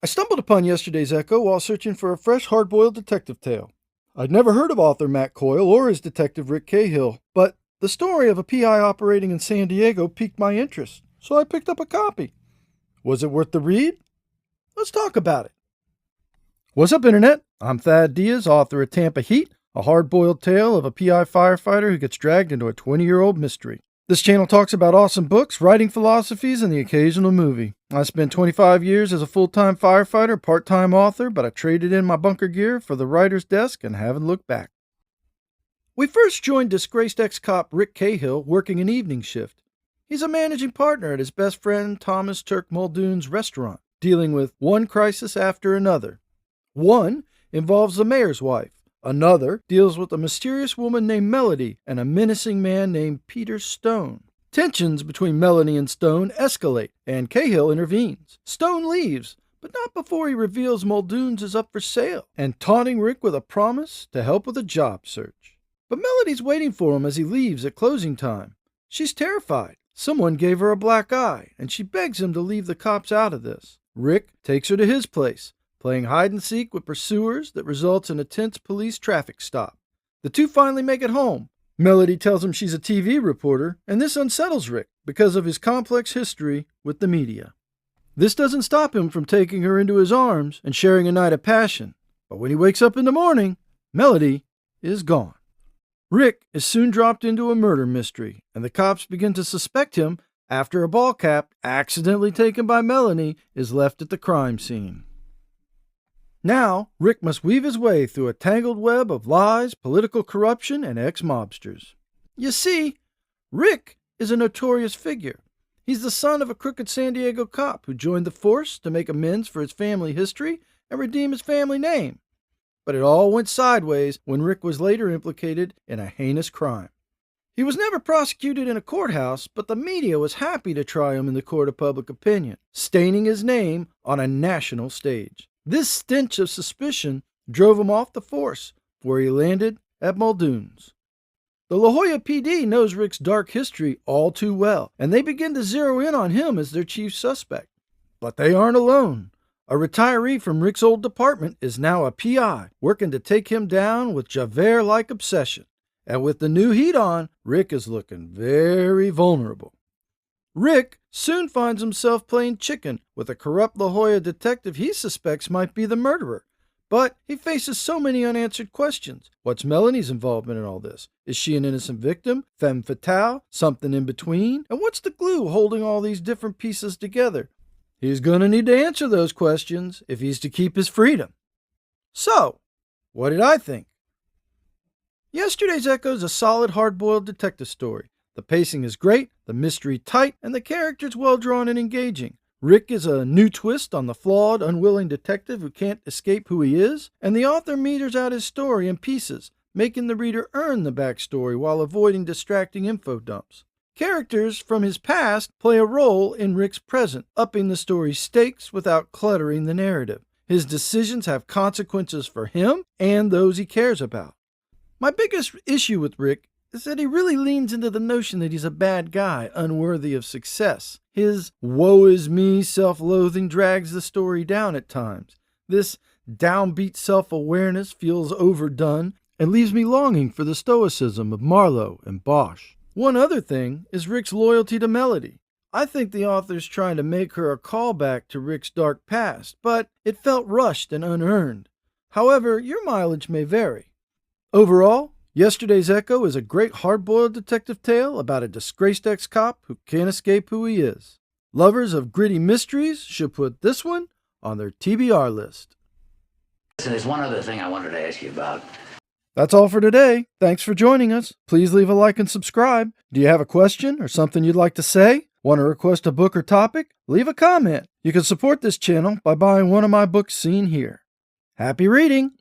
I stumbled upon yesterday's Echo while searching for a fresh hard-boiled detective tale. I'd never heard of author Matt Coyle or his detective Rick Cahill, but the story of a PI operating in San Diego piqued my interest, so I picked up a copy. Was it worth the read? Let's talk about it. What's up, Internet? I'm Thad Diaz, author of Tampa Heat, a hard-boiled tale of a PI firefighter who gets dragged into a 20-year-old mystery. This channel talks about awesome books, writing philosophies, and the occasional movie. I spent 25 years as a full-time firefighter, part-time author, but I traded in my bunker gear for the writer's desk and haven't looked back. We first joined disgraced ex-cop Rick Cahill working an evening shift. He's a managing partner at his best friend Thomas Turk Muldoon's restaurant, dealing with one crisis after another. One involves the mayor's wife. Another deals with a mysterious woman named Melody and a menacing man named Peter Stone. Tensions between Melody and Stone escalate, and Cahill intervenes. Stone leaves, but not before he reveals Muldoon's is up for sale, and taunting Rick with a promise to help with a job search. But Melody's waiting for him as he leaves at closing time. She's terrified. Someone gave her a black eye, and she begs him to leave the cops out of this. Rick takes her to his place, playing hide-and-seek with pursuers that results in a tense police traffic stop. The two finally make it home. Melody tells him she's a TV reporter, and this unsettles Rick because of his complex history with the media. This doesn't stop him from taking her into his arms and sharing a night of passion. But when he wakes up in the morning, Melody is gone. Rick is soon dropped into a murder mystery, and the cops begin to suspect him after a ball cap, accidentally taken by Melody, is left at the crime scene. Now, Rick must weave his way through a tangled web of lies, political corruption, and ex-mobsters. You see, Rick is a notorious figure. He's the son of a crooked San Diego cop who joined the force to make amends for his family history and redeem his family name. But it all went sideways when Rick was later implicated in a heinous crime. He was never prosecuted in a courthouse, but the media was happy to try him in the court of public opinion, staining his name on a national stage. This stench of suspicion drove him off the force, where he landed at Muldoon's. The La Jolla PD knows Rick's dark history all too well, and they begin to zero in on him as their chief suspect. But they aren't alone. A retiree from Rick's old department is now a PI, working to take him down with Javert-like obsession. And with the new heat on, Rick is looking very vulnerable. Rick soon finds himself playing chicken with a corrupt La Jolla detective he suspects might be the murderer. But he faces so many unanswered questions. What's Melody's involvement in all this? Is she an innocent victim? Femme fatale? Something in between? And what's the glue holding all these different pieces together? He's going to need to answer those questions if he's to keep his freedom. So, what did I think? Yesterday's Echo is a solid hard-boiled detective story. The pacing is great, the mystery tight, and the characters well-drawn and engaging. Rick is a new twist on the flawed, unwilling detective who can't escape who he is, and the author meters out his story in pieces, making the reader earn the backstory while avoiding distracting info dumps. Characters from his past play a role in Rick's present, upping the story's stakes without cluttering the narrative. His decisions have consequences for him and those he cares about. My biggest issue with Rick is that he really leans into the notion that he's a bad guy, unworthy of success. His woe-is-me self-loathing drags the story down at times. This downbeat self-awareness feels overdone and leaves me longing for the stoicism of Marlowe and Bosch. One other thing is Rick's loyalty to Melody. I think the author's trying to make her a callback to Rick's dark past, but it felt rushed and unearned. However, your mileage may vary. Overall, yesterday's Echo is a great hard-boiled detective tale about a disgraced ex-cop who can't escape who he is. Lovers of gritty mysteries should put this one on their TBR list. Listen, there's one other thing I wanted to ask you about. That's all for today. Thanks for joining us. Please leave a like and subscribe. Do you have a question or something you'd like to say? Want to request a book or topic? Leave a comment. You can support this channel by buying one of my books seen here. Happy reading!